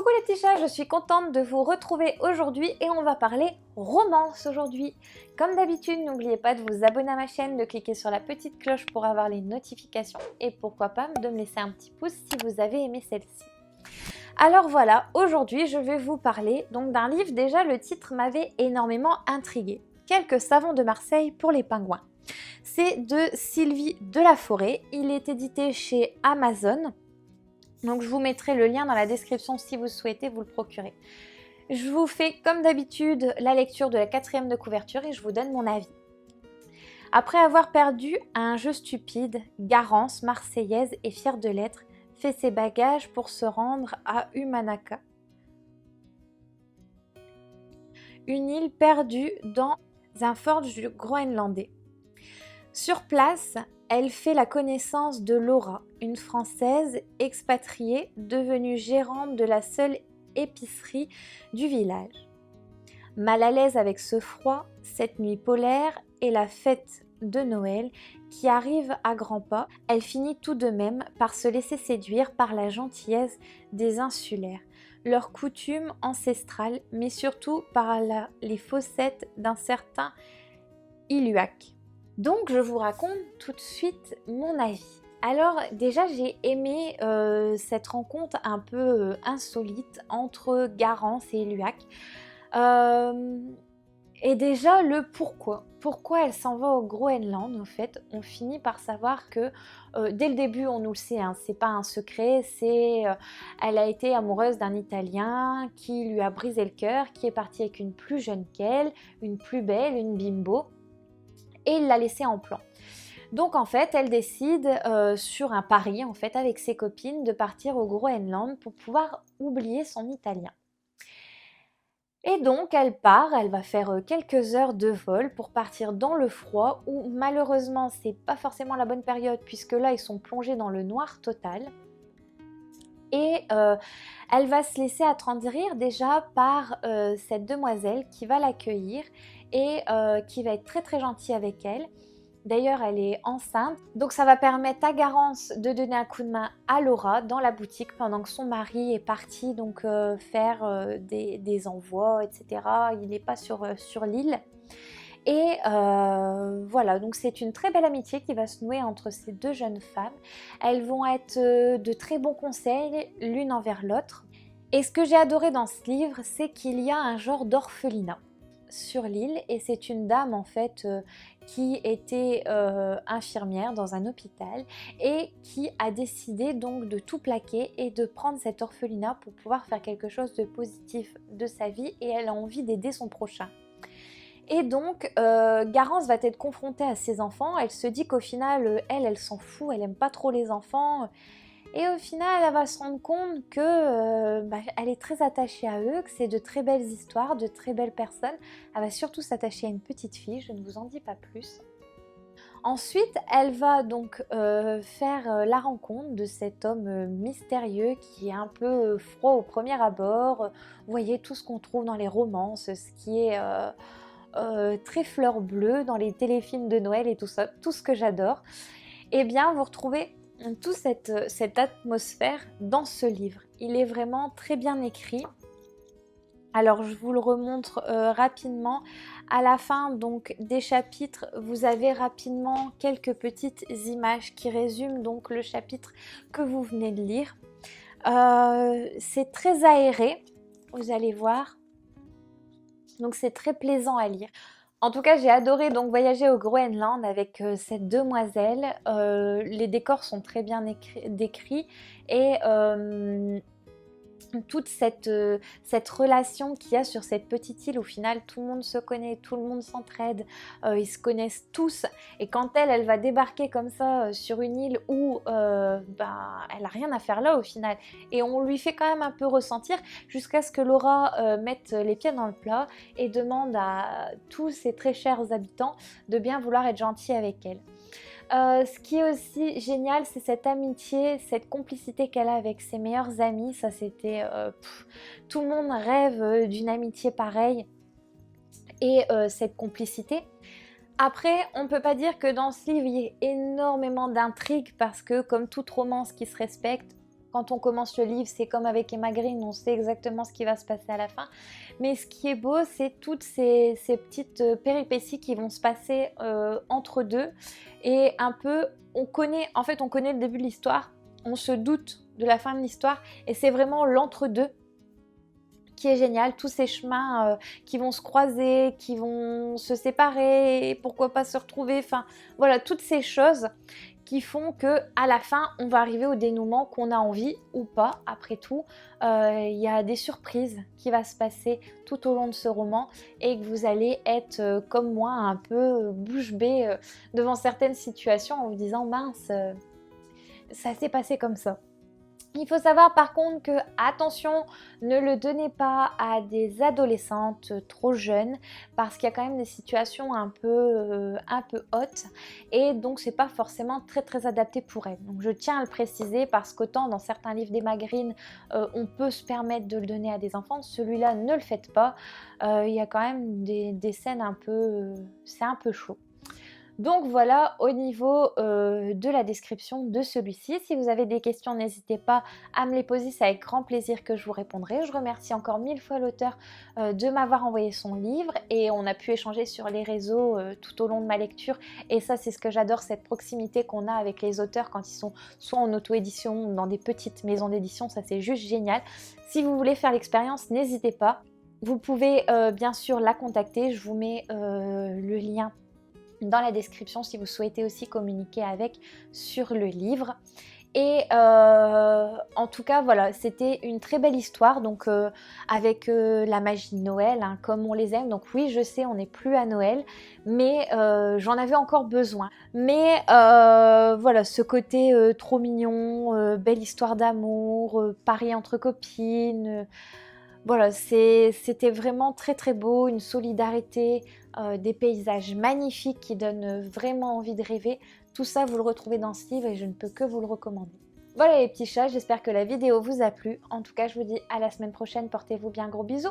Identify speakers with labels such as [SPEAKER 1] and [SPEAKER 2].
[SPEAKER 1] Coucou les petits chats, je suis contente de vous retrouver aujourd'hui et on va parler romance aujourd'hui. Comme d'habitude, n'oubliez pas de vous abonner à ma chaîne, de cliquer sur la petite cloche pour avoir les notifications et pourquoi pas de me laisser un petit pouce si vous avez aimé celle-ci. Alors voilà, aujourd'hui je vais vous parler donc d'un livre, déjà le titre m'avait énormément intriguée. Quelques savons de Marseille pour les pingouins. C'est de Sylvie Delaforêt, il est édité chez Amazon. Donc je vous mettrai le lien dans la description si vous souhaitez vous le procurer. Je vous fais comme d'habitude la lecture de la 4e de couverture et je vous donne mon avis. Après avoir perdu à un jeu stupide, Garance, marseillaise et fière de l'être, fait ses bagages pour se rendre à Humanaka. Une île perdue dans un forge du Groenlandais. Sur place, elle fait la connaissance de Laura, une Française expatriée devenue gérante de la seule épicerie du village. Mal à l'aise avec ce froid, cette nuit polaire et la fête de Noël qui arrive à grands pas, elle finit tout de même par se laisser séduire par la gentillesse des insulaires, leurs coutumes ancestrales, mais surtout par les faussettes d'un certain Iluak. Donc je vous raconte tout de suite mon avis. Alors déjà j'ai aimé cette rencontre un peu insolite entre Garance et Iluak. Et déjà le pourquoi. Pourquoi elle s'en va au Groenland en fait. On finit par savoir que dès le début on nous le sait, hein, c'est pas un secret, elle a été amoureuse d'un Italien qui lui a brisé le cœur, qui est parti avec une plus jeune qu'elle, une plus belle, une bimbo. Et il l'a laissée en plan. Donc en fait, elle décide sur un pari en fait avec ses copines de partir au Groenland pour pouvoir oublier son italien. Et donc elle part, elle va faire quelques heures de vol pour partir dans le froid où malheureusement c'est pas forcément la bonne période puisque là ils sont plongés dans le noir total. Et elle va se laisser attendrir déjà par cette demoiselle qui va l'accueillir et qui va être très très gentille avec elle. D'ailleurs, elle est enceinte, donc ça va permettre à Garance de donner un coup de main à Laura dans la boutique pendant que son mari est parti donc faire des envois, etc. Il n'est pas sur l'île. Et voilà, donc c'est une très belle amitié qui va se nouer entre ces deux jeunes femmes. Elles vont être de très bons conseils l'une envers l'autre. Et ce que j'ai adoré dans ce livre, c'est qu'il y a un genre d'orphelinat sur l'île et c'est une dame en fait qui était infirmière dans un hôpital et qui a décidé donc de tout plaquer et de prendre cet orphelinat pour pouvoir faire quelque chose de positif de sa vie et elle a envie d'aider son prochain. Et donc Garance va être confrontée à ses enfants, elle se dit qu'au final elle s'en fout, elle aime pas trop les enfants. Et au final, elle va se rendre compte que elle est très attachée à eux, que c'est de très belles histoires, de très belles personnes. Elle va surtout s'attacher à une petite fille, je ne vous en dis pas plus. Ensuite, elle va donc faire la rencontre de cet homme mystérieux qui est un peu froid au premier abord. Vous voyez tout ce qu'on trouve dans les romances, ce qui est très fleur bleue dans les téléfilms de Noël et tout ça, tout ce que j'adore. Eh bien, vous retrouvez toute cette atmosphère dans ce livre. Il est vraiment très bien écrit. Alors je vous le remontre rapidement. À la fin donc des chapitres, vous avez rapidement quelques petites images qui résument donc le chapitre que vous venez de lire. C'est très aéré, vous allez voir. Donc c'est très plaisant à lire. En tout cas, j'ai adoré donc voyager au Groenland avec cette demoiselle. Les décors sont très bien décrits et toute cette relation qu'il y a sur cette petite île, au final tout le monde se connaît, tout le monde s'entraide, ils se connaissent tous et quand elle va débarquer comme ça sur une île où elle a rien à faire là au final et on lui fait quand même un peu ressentir jusqu'à ce que Laura mette les pieds dans le plat et demande à tous ses très chers habitants de bien vouloir être gentils avec elle. Ce qui est aussi génial, c'est cette amitié, cette complicité qu'elle a avec ses meilleurs amis. Ça, c'était... tout le monde rêve d'une amitié pareille et cette complicité. Après, on ne peut pas dire que dans ce livre, il y ait énormément d'intrigues parce que, comme toute romance qui se respecte, quand on commence le livre, c'est comme avec Emma Green, on sait exactement ce qui va se passer à la fin. Mais ce qui est beau, c'est toutes ces petites péripéties qui vont se passer entre deux. Et un peu, on connaît le début de l'histoire, on se doute de la fin de l'histoire, et c'est vraiment l'entre-deux qui est génial, tous ces chemins qui vont se croiser, qui vont se séparer, et pourquoi pas se retrouver, enfin voilà, toutes ces choses qui font que à la fin on va arriver au dénouement qu'on a envie ou pas. Après tout, il y a des surprises qui vont se passer tout au long de ce roman et que vous allez être comme moi un peu bouche bée devant certaines situations en vous disant mince, ça s'est passé comme ça. Il faut savoir par contre que, attention, ne le donnez pas à des adolescentes trop jeunes parce qu'il y a quand même des situations un peu hautes et donc c'est pas forcément très adapté pour elles. Donc je tiens à le préciser parce qu'autant dans certains livres d'Emma Green, on peut se permettre de le donner à des enfants, celui-là ne le faites pas. Il y a quand même des scènes un peu... c'est un peu chaud. Donc voilà au niveau de la description de celui-ci. Si vous avez des questions, n'hésitez pas à me les poser, c'est avec grand plaisir que je vous répondrai. Je remercie encore 1000 fois l'auteur de m'avoir envoyé son livre et on a pu échanger sur les réseaux tout au long de ma lecture. Et ça, c'est ce que j'adore, cette proximité qu'on a avec les auteurs quand ils sont soit en auto-édition ou dans des petites maisons d'édition, ça c'est juste génial. Si vous voulez faire l'expérience, n'hésitez pas. Vous pouvez bien sûr la contacter, je vous mets le lien dans la description si vous souhaitez aussi communiquer avec sur le livre. Et en tout cas voilà, c'était une très belle histoire donc avec la magie de Noël hein, comme on les aime. Donc oui, je sais, on n'est plus à Noël, mais j'en avais encore besoin. Mais voilà, ce côté trop mignon, belle histoire d'amour, pari entre copines, voilà, c'était vraiment très beau, une solidarité, des paysages magnifiques qui donnent vraiment envie de rêver. Tout ça, vous le retrouvez dans ce livre et je ne peux que vous le recommander. Voilà les petits chats, j'espère que la vidéo vous a plu. En tout cas, je vous dis à la semaine prochaine, portez-vous bien, gros bisous.